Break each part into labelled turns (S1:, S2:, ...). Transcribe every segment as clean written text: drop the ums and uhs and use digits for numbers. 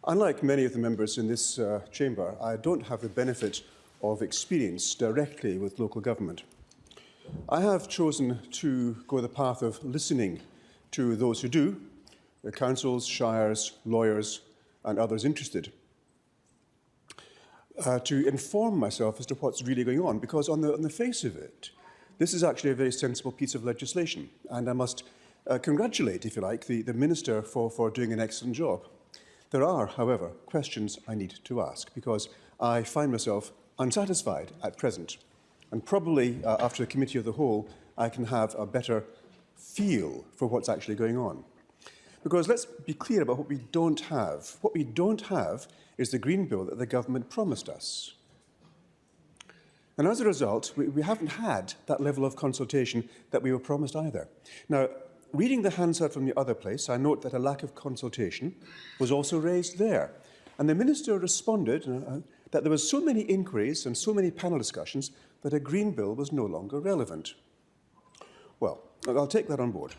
S1: Unlike many of the members in this chamber, I don't have the benefit of experience directly with local government. I have chosen to go the path of listening to those who do, the councils, shires, lawyers, and others interested, to inform myself as to what's really going on, because on the face of it, this is actually a very sensible piece of legislation, and I must congratulate, if you like, the Minister for doing an excellent job. There are, however, questions I need to ask, because I find myself unsatisfied at present. And probably after a committee of the whole, I can have a better feel for what's actually going on. Because let's be clear about what we don't have. What we don't have is the Green Bill that the government promised us. And as a result, we haven't had that level of consultation that we were promised either. Now, reading the Hansard from the other place, I note that a lack of consultation was also raised there. And the Minister responded that there were so many inquiries and so many panel discussions that a Green Bill was no longer relevant. Well, I'll take that on board.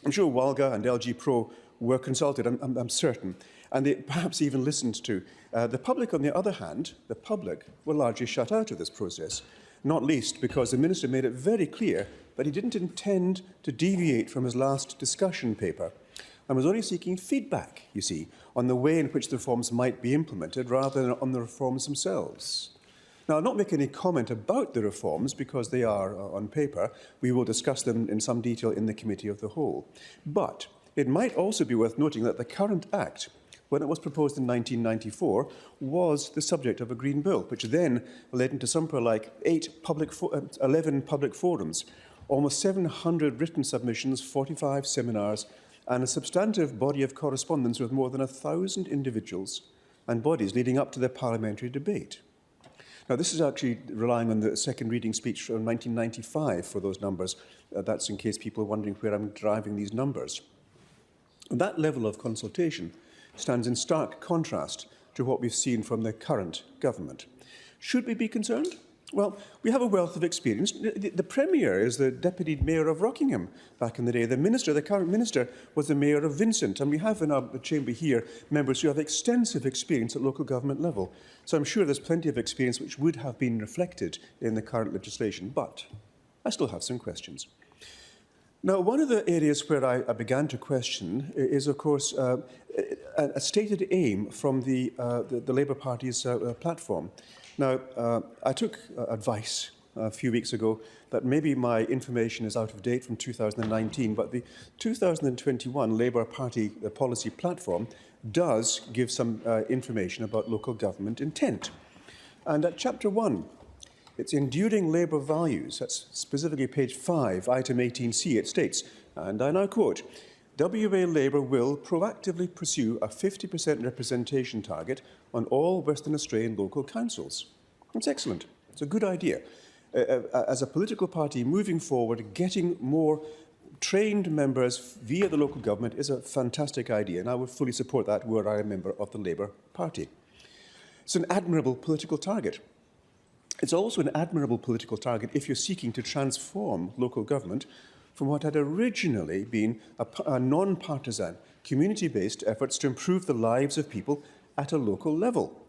S1: I'm sure WALGA and LG Pro were consulted, I'm certain, and they perhaps even listened to. The public, on the other hand, the public were largely shut out of this process, not least because the Minister made it very clear that he didn't intend to deviate from his last discussion paper and was only seeking feedback, you see, on the way in which the reforms might be implemented rather than on the reforms themselves. Now, I'll not make any comment about the reforms because they are on paper. We will discuss them in some detail in the Committee of the Whole. But it might also be worth noting that the current Act, when it was proposed in 1994, was the subject of a Green Bill, which then led into somewhere like 11 public forums, almost 700 written submissions, 45 seminars, and a substantive body of correspondence with more than 1,000 individuals and bodies leading up to the parliamentary debate. Now, this is actually relying on the second reading speech from 1995 for those numbers. That's in case people are wondering where I'm driving these numbers. That level of consultation stands in stark contrast to what we've seen from the current government. Should we be concerned? Well, we have a wealth of experience. The Premier is the Deputy Mayor of Rockingham back in the day. The current Minister, was the Mayor of Vincent. And we have in our chamber here members who have extensive experience at local government level. So I'm sure there's plenty of experience which would have been reflected in the current legislation. But I still have some questions. Now, one of the areas where I began to question is, of course, a stated aim from the Labour Party's platform. Now, I took advice a few weeks ago that maybe my information is out of date from 2019, but the 2021 Labour Party policy platform does give some information about local government intent. And at Chapter 1, it's Enduring Labour Values, that's specifically page 5, item 18C, it states, and I now quote, WA Labour will proactively pursue a 50% representation target on all Western Australian local councils. That's excellent. It's a good idea. As a political party moving forward, getting more trained members via the local government is a fantastic idea, and I would fully support that were I a member of the Labour Party. It's an admirable political target. It's also an admirable political target if you're seeking to transform local government from what had originally been a non-partisan, community-based efforts to improve the lives of people at a local level.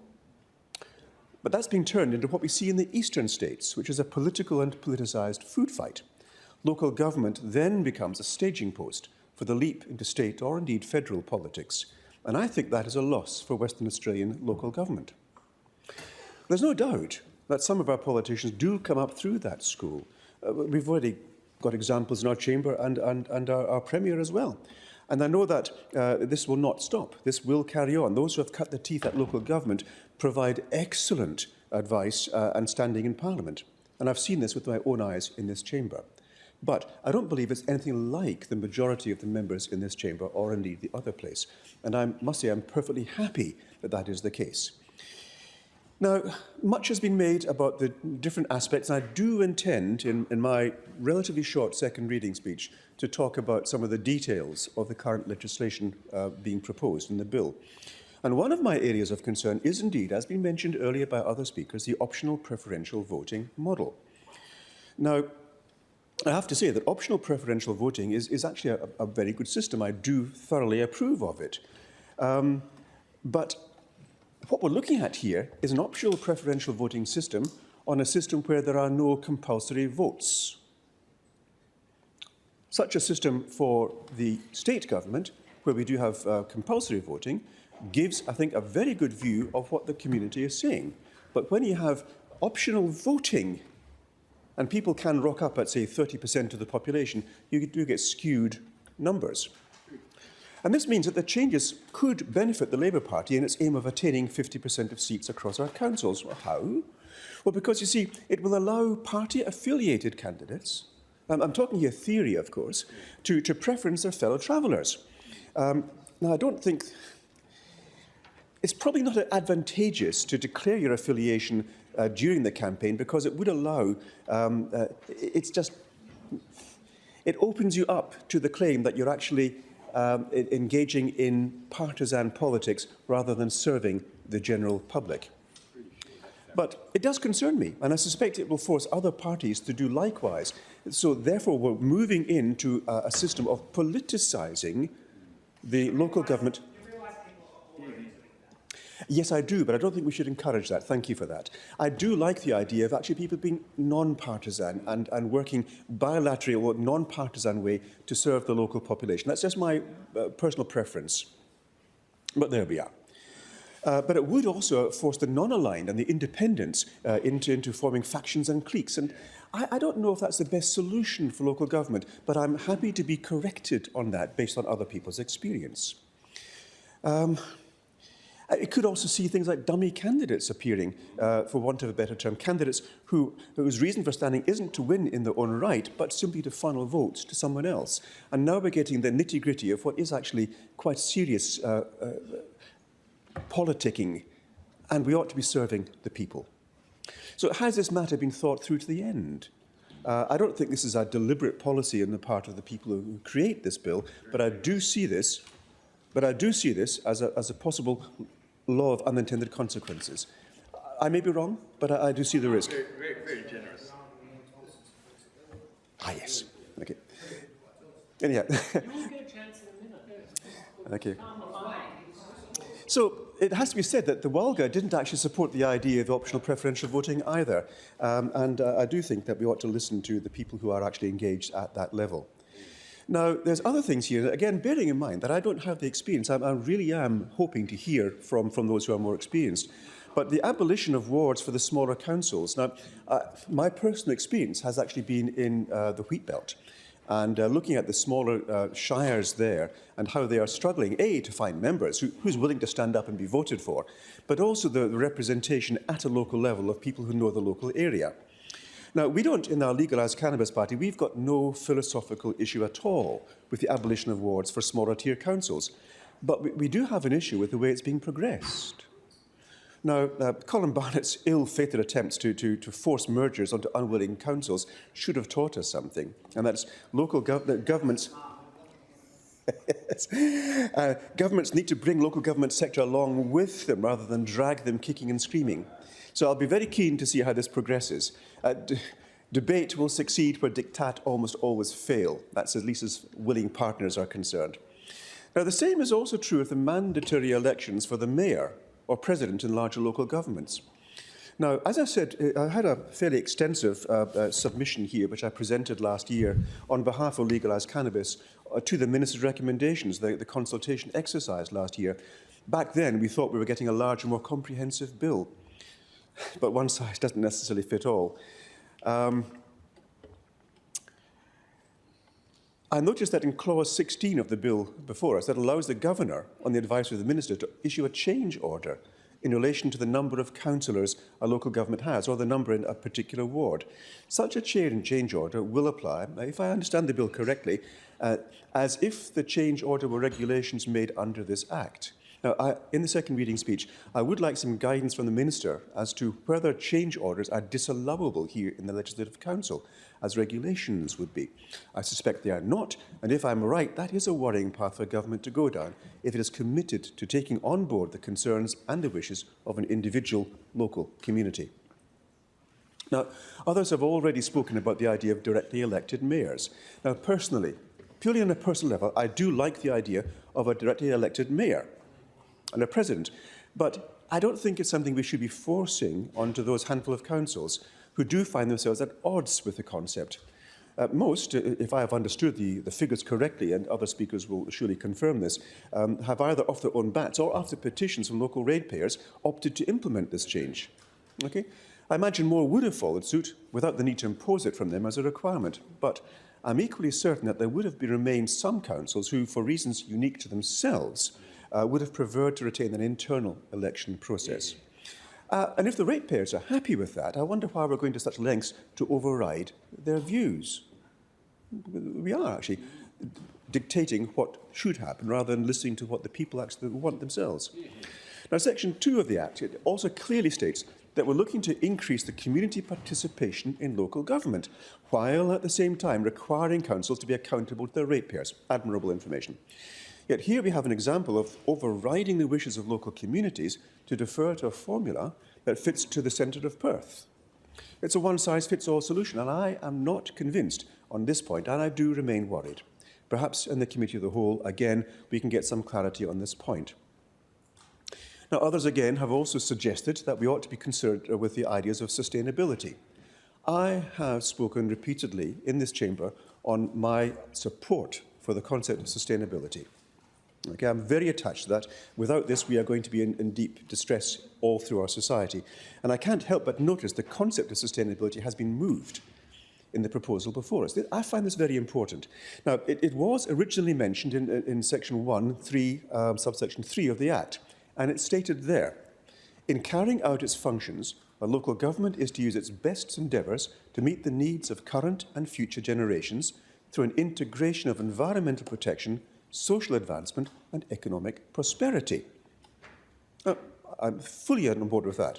S1: But that's been turned into what we see in the eastern states, which is a political and politicised food fight. Local government then becomes a staging post for the leap into state or indeed federal politics. And I think that is a loss for Western Australian local government. There's no doubt that some of our politicians do come up through that school. We've already got examples in our chamber and our Premier as well. And I know that this will not stop. This will carry on. Those who have cut their teeth at local government provide excellent advice and standing in Parliament. And I've seen this with my own eyes in this chamber. But I don't believe it's anything like the majority of the members in this chamber or indeed the other place. And I must say I'm perfectly happy that that is the case. Now, much has been made about the different aspects. I do intend, in my relatively short second reading speech, to talk about some of the details of the current legislation being proposed in the bill. And one of my areas of concern is indeed, as been mentioned earlier by other speakers, the optional preferential voting model. Now, I have to say that optional preferential voting is actually a very good system. I do thoroughly approve of it. But what we're looking at here is an optional preferential voting system on a system where there are no compulsory votes. Such a system for the state government, where we do have compulsory voting, gives, I think, a very good view of what the community is saying. But when you have optional voting, and people can rock up at, say, 30% of the population, you do get skewed numbers. And this means that the changes could benefit the Labour Party in its aim of attaining 50% of seats across our councils. Well, how? Well, because, you see, it will allow party-affiliated candidates, I'm talking here theory, of course, to preference their fellow travellers. Now, I don't think... It's probably not advantageous to declare your affiliation during the campaign, because it would allow... It opens you up to the claim that you're actually engaging in partisan politics rather than serving the general public. But it does concern me, and I suspect it will force other parties to do likewise. So therefore, we're moving into a system of politicising the local government. Yes, I do, but I don't think we should encourage that. Thank you for that. I do like the idea of actually people being non-partisan and working bilaterally or non-partisan way to serve the local population. That's just my personal preference. But there we are. But it would also force the non-aligned and the independents into forming factions and cliques. And I don't know if that's the best solution for local government, but I'm happy to be corrected on that based on other people's experience. It could also see things like dummy candidates appearing, for want of a better term, candidates whose reason for standing isn't to win in their own right, but simply to funnel votes to someone else. And now we're getting the nitty-gritty of what is actually quite serious politicking, and we ought to be serving the people. So has this matter been thought through to the end? I don't think this is a deliberate policy on the part of the people who create this bill, but I do see this as a possible law of unintended consequences. I may be wrong, but I do see the risk.
S2: Very, very generous.
S1: Ah, yes. Okay. Anyhow.
S3: You won't get a chance in a minute.
S1: Okay. So it has to be said that the Walga didn't actually support the idea of optional preferential voting either. And I do think that we ought to listen to the people who are actually engaged at that level. Now, there's other things here, again, bearing in mind that I don't have the experience. I really am hoping to hear from those who are more experienced. But the abolition of wards for the smaller councils. Now, my personal experience has actually been in the wheat belt. And looking at the smaller shires there and how they are struggling, A, to find members who's willing to stand up and be voted for, but also the representation at a local level of people who know the local area. Now, we don't, in our legalised cannabis party, we've got no philosophical issue at all with the abolition of wards for smaller tier councils. But we do have an issue with the way it's being progressed. Now, Colin Barnett's ill-fated attempts to force mergers onto unwilling councils should have taught us something, and that's local governments... governments need to bring local government sector along with them rather than drag them kicking and screaming. So I'll be very keen to see how this progresses. Debate will succeed where diktat almost always fail. That's at least as willing partners are concerned. Now, the same is also true of the mandatory elections for the mayor or president in larger local governments. Now, as I said, I had a fairly extensive submission here, which I presented last year on behalf of legalised cannabis to the Minister's recommendations, the consultation exercise last year. Back then, we thought we were getting a larger, more comprehensive bill. But one size doesn't necessarily fit all. I noticed that in clause 16 of the bill before us, that allows the governor, on the advice of the minister, to issue a change order in relation to the number of councillors a local government has, or the number in a particular ward. Such a change order will apply, if I understand the bill correctly, as if the change order were regulations made under this Act. Now, in the second reading speech, I would like some guidance from the Minister as to whether change orders are disallowable here in the Legislative Council, as regulations would be. I suspect they are not, and if I'm right, that is a worrying path for government to go down if it is committed to taking on board the concerns and the wishes of an individual local community. Now, others have already spoken about the idea of directly elected mayors. Now, personally, purely on a personal level, I do like the idea of a directly elected mayor. and a president. But I don't think it's something we should be forcing onto those handful of councils who do find themselves at odds with the concept. Most, if I have understood the figures correctly, and other speakers will surely confirm this, have either off their own bats or after petitions from local ratepayers opted to implement this change. Okay? I imagine more would have followed suit without the need to impose it from them as a requirement. But I'm equally certain that there would have remained some councils who, for reasons unique to themselves, would have preferred to retain an internal election process. And if the ratepayers are happy with that, I wonder why we're going to such lengths to override their views. We are actually dictating what should happen rather than listening to what the people actually want themselves. Now, Section 2 of the Act, it also clearly states that we're looking to increase the community participation in local government, while at the same time requiring councils to be accountable to their ratepayers. Admirable information. Yet here we have an example of overriding the wishes of local communities to defer to a formula that fits to the centre of Perth. It's a one-size-fits-all solution, and I am not convinced on this point, and I do remain worried. Perhaps in the committee of the whole, again, we can get some clarity on this point. Now, others again have also suggested that we ought to be concerned with the ideas of sustainability. I have spoken repeatedly in this chamber on my support for the concept of sustainability. Okay, I'm very attached to that. Without this, we are going to be in deep distress all through our society. And I can't help but notice the concept of sustainability has been moved in the proposal before us. I find this very important. Now, it was originally mentioned in Section 1, subsection 3 of the Act, and it's stated there, in carrying out its functions, a local government is to use its best endeavours to meet the needs of current and future generations through an integration of environmental protection, social advancement and economic prosperity. I'm fully on board with that.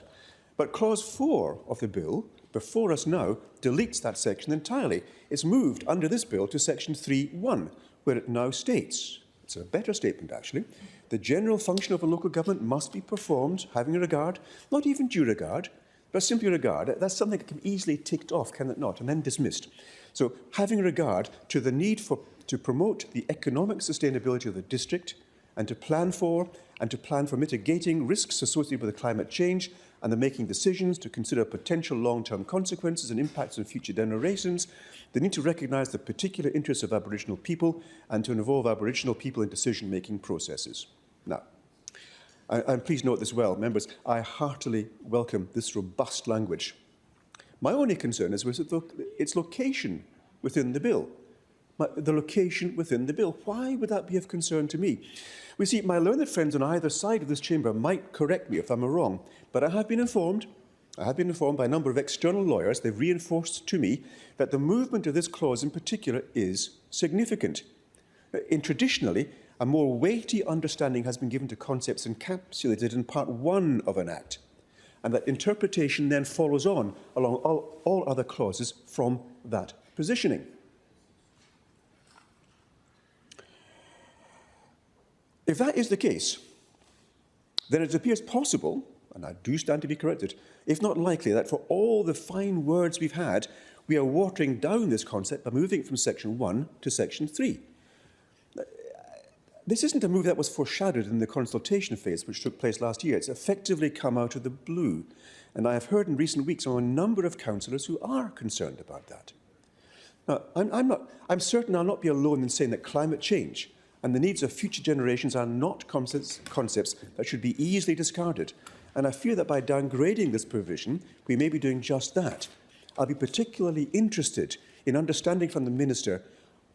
S1: But Clause 4 of the bill, before us now, deletes that section entirely. It's moved under this bill to Section 3.1, where it now states, it's a better statement actually, the general function of a local government must be performed having regard, not even due regard, but simply regard. That's something that can be easily ticked off, can it not, and then dismissed. So having regard to the need to promote the economic sustainability of the district and to plan for mitigating risks associated with climate change and the making decisions to consider potential long-term consequences and impacts on future generations, the need to recognise the particular interests of Aboriginal people and to involve Aboriginal people in decision-making processes. Now, and please note this well, members, I heartily welcome this robust language. My only concern is with its location within the bill. The location within the bill. Why would that be of concern to me? We see, my learned friends on either side of this chamber might correct me if I'm wrong, but I have been informed by a number of external lawyers, they've reinforced to me that the movement of this clause in particular is significant. Traditionally, a more weighty understanding has been given to concepts encapsulated in Part 1 of an Act, and that interpretation then follows on along all other clauses from that positioning. If that is the case, then it appears possible, and I do stand to be corrected, if not likely, that for all the fine words we've had, we are watering down this concept by moving it from Section 1 to Section 3. This isn't a move that was foreshadowed in the consultation phase which took place last year. It's effectively come out of the blue. And I have heard in recent weeks from a number of councillors who are concerned about that. Now, I'm certain I'll not be alone in saying that climate change and the needs of future generations are not concepts that should be easily discarded. And I fear that by downgrading this provision, we may be doing just that. I'll be particularly interested in understanding from the Minister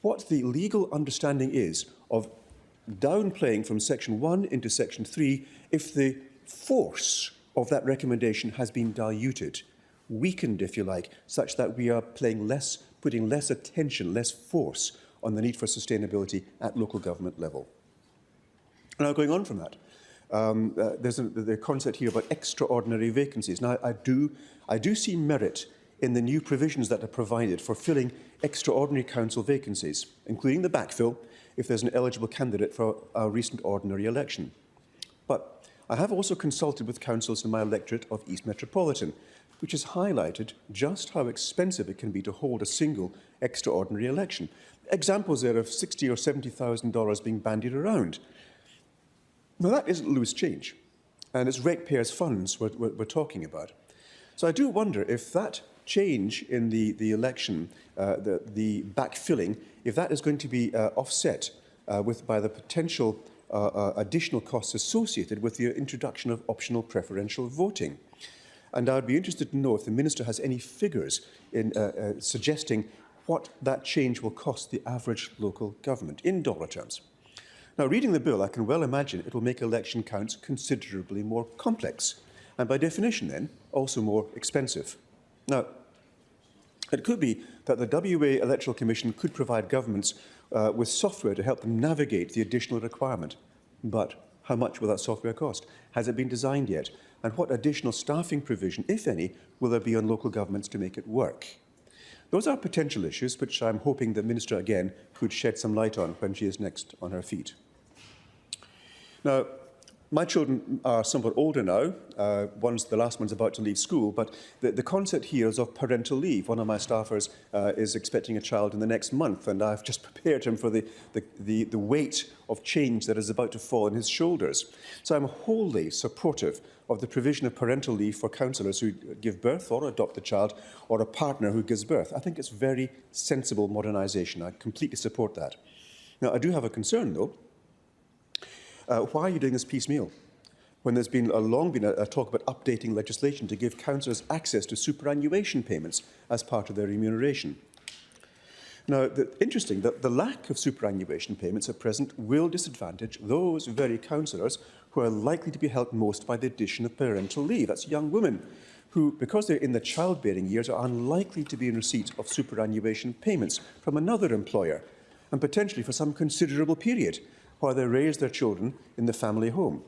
S1: what the legal understanding is of downplaying from Section 1 into Section 3 if the force of that recommendation has been diluted, weakened, if you like, such that we are putting less attention, less force on the need for sustainability at local government level. Now, going on from that, there's the concept here about extraordinary vacancies. Now, I do see merit in the new provisions that are provided for filling extraordinary council vacancies, including the backfill if there's an eligible candidate for a recent ordinary election. But I have also consulted with councils in my electorate of East Metropolitan, which has highlighted just how expensive it can be to hold a single extraordinary election. Examples there of $60,000 or $70,000 being bandied around. Now, that isn't loose change, and it's ratepayers' funds we're talking about. So I do wonder if that change in the election, the backfilling, if that is going to be offset by the potential additional costs associated with the introduction of optional preferential voting. And I'd be interested to know if the Minister has any figures in suggesting what that change will cost the average local government in dollar terms. Now, reading the bill, I can well imagine it will make election counts considerably more complex, and by definition then, also more expensive. Now, it could be that the WA Electoral Commission could provide governments with software to help them navigate the additional requirement. But how much will that software cost? Has it been designed yet? And what additional staffing provision, if any, will there be on local governments to make it work? Those are potential issues which I'm hoping the Minister again could shed some light on when she is next on her feet. Now, my children are somewhat older now. The last one's about to leave school, but the concept here is of parental leave. One of my staffers is expecting a child in the next month, and I've just prepared him for the weight of change that is about to fall on his shoulders. So I'm wholly supportive of the provision of parental leave for counsellors who give birth or adopt a child, or a partner who gives birth. I think it's very sensible modernisation. I completely support that. Now, I do have a concern, though. Why are you doing this piecemeal, when there's been long been a talk about updating legislation to give councillors access to superannuation payments as part of their remuneration? Now, interesting that the lack of superannuation payments at present will disadvantage those very councillors who are likely to be helped most by the addition of parental leave. That's young women who, because they're in the childbearing years, are unlikely to be in receipt of superannuation payments from another employer, and potentially for some considerable period, while they raise their children in the family home.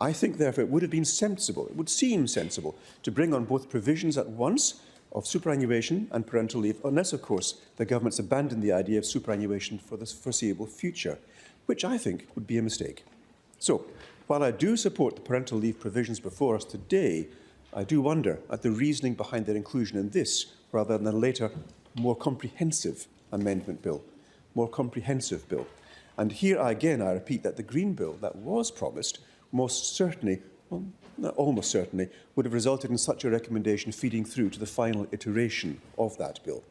S1: I think, therefore, it would have been sensible, it would seem sensible, to bring on both provisions at once of superannuation and parental leave, unless, of course, the government's abandoned the idea of superannuation for the foreseeable future, which I think would be a mistake. So, while I do support the parental leave provisions before us today, I do wonder at the reasoning behind their inclusion in this, rather than a later, more comprehensive amendment bill, more comprehensive bill. And here again, I repeat that the Green Bill that was promised most certainly, well, not almost certainly, would have resulted in such a recommendation feeding through to the final iteration of that bill.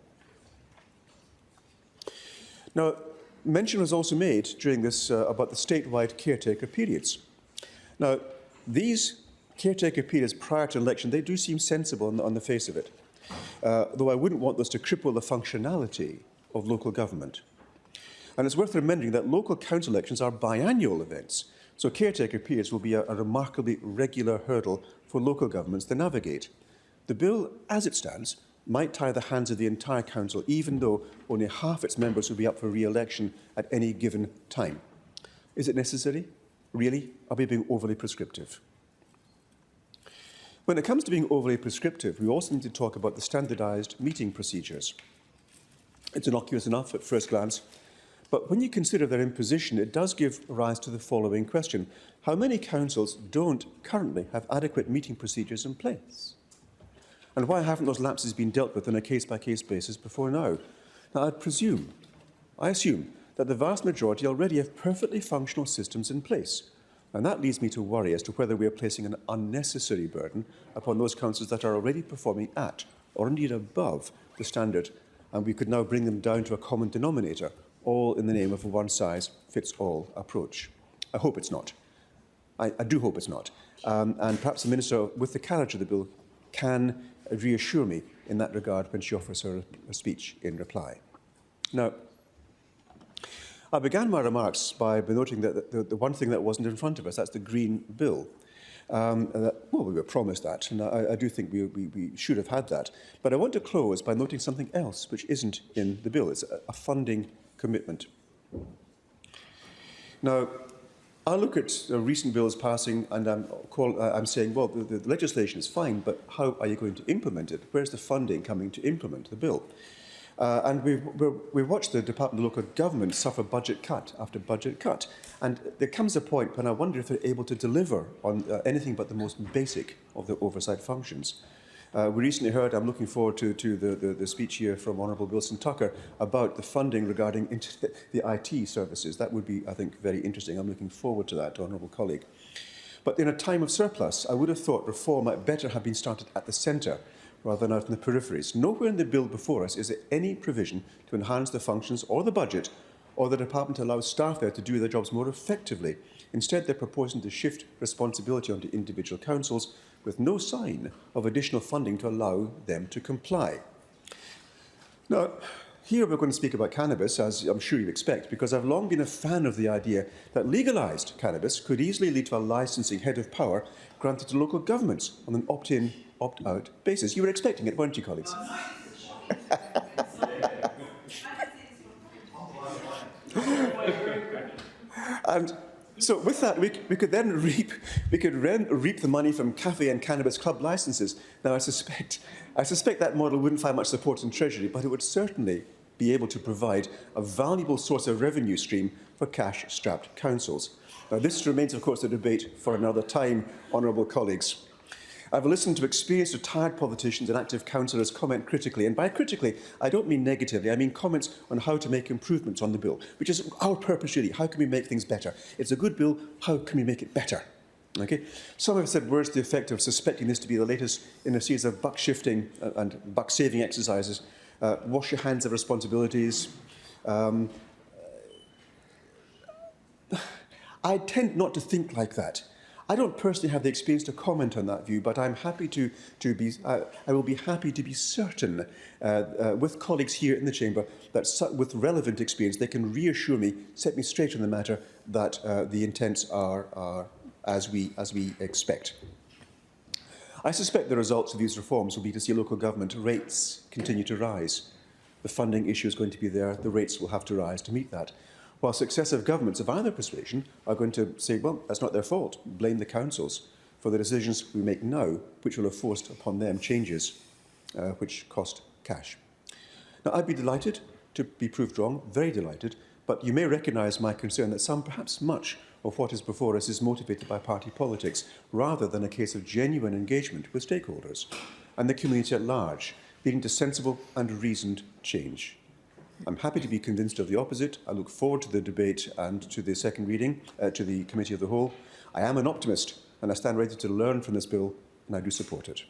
S1: Now, mention was also made during this about the statewide caretaker periods. Now, these caretaker periods prior to election, they do seem sensible on the face of it, though I wouldn't want those to cripple the functionality of local government. And it's worth remembering that local council elections are biannual events, so caretaker periods will be a remarkably regular hurdle for local governments to navigate. The bill, as it stands, might tie the hands of the entire council, even though only half its members will be up for re-election at any given time. Is it necessary? Really? Are we being overly prescriptive? When it comes to being overly prescriptive, we also need to talk about the standardised meeting procedures. It's innocuous enough at first glance, but when you consider their imposition, it does give rise to the following question. How many councils don't currently have adequate meeting procedures in place? And why haven't those lapses been dealt with on a case-by-case basis before now? Now, I assume that the vast majority already have perfectly functional systems in place. And that leads me to worry as to whether we are placing an unnecessary burden upon those councils that are already performing at, or indeed above, the standard, and we could now bring them down to a common denominator, all in the name of a one-size-fits-all approach. I hope it's not. I do hope it's not. And perhaps the Minister, with the carriage of the bill, can reassure me in that regard when she offers her speech in reply. Now, I began my remarks by noting that the one thing that wasn't in front of us, that's the Green Bill. Well, we were promised that, and I do think we should have had that. But I want to close by noting something else which isn't in the bill. It's a funding commitment. Now, I look at recent bills passing and I'm saying, well, the legislation is fine, but how are you going to implement it? Where's the funding coming to implement the bill? And we watched the Department of Local Government suffer budget cut after budget cut. And there comes a point when I wonder if they're able to deliver on anything but the most basic of the oversight functions. We recently heard, I'm looking forward to the speech here from Honourable Wilson Tucker about the funding regarding the IT services. That would be, I think, very interesting. I'm looking forward to that, Honourable colleague. But in a time of surplus, I would have thought reform might better have been started at the centre rather than out in the peripheries. Nowhere in the bill before us is there any provision to enhance the functions or the budget or the department allows staff there to do their jobs more effectively. Instead, they're proposing to shift responsibility onto individual councils with no sign of additional funding to allow them to comply. Now, here we're going to speak about cannabis, as I'm sure you expect, because I've long been a fan of the idea that legalised cannabis could easily lead to a licensing head of power granted to local governments on an opt-in, opt-out basis. You were expecting it, weren't you, colleagues? And so with that, we could then reap the money from cafe and cannabis club licences. Now, I suspect that model wouldn't find much support in Treasury, but it would certainly be able to provide a valuable source of revenue stream for cash-strapped councils. Now, this remains, of course, a debate for another time, honourable colleagues. I've listened to experienced retired politicians and active councillors comment critically, and by critically, I don't mean negatively, I mean comments on how to make improvements on the bill, which is our purpose really. How can we make things better? It's a good bill, how can we make it better? Okay? Some have said words to the effect of suspecting this to be the latest in a series of buck shifting and buck saving exercises. Wash your hands of responsibilities. I tend not to think like that. I don't personally have the experience to comment on that view, but I'm happy I will be happy to be certain with colleagues here in the chamber that with relevant experience they can reassure me, set me straight on the matter that the intents are as we expect. I suspect the results of these reforms will be to see local government rates continue to rise. The funding issue is going to be there, the rates will have to rise to meet that. While successive governments of either persuasion are going to say, well, that's not their fault, blame the councils for the decisions we make now, which will have forced upon them changes which cost cash. Now, I'd be delighted to be proved wrong, very delighted, but you may recognise my concern that perhaps much of what is before us is motivated by party politics, rather than a case of genuine engagement with stakeholders and the community at large, leading to sensible and reasoned change. I'm happy to be convinced of the opposite. I look forward to the debate and to the second reading, to the Committee of the Whole. I am an optimist and I stand ready to learn from this bill and I do support it.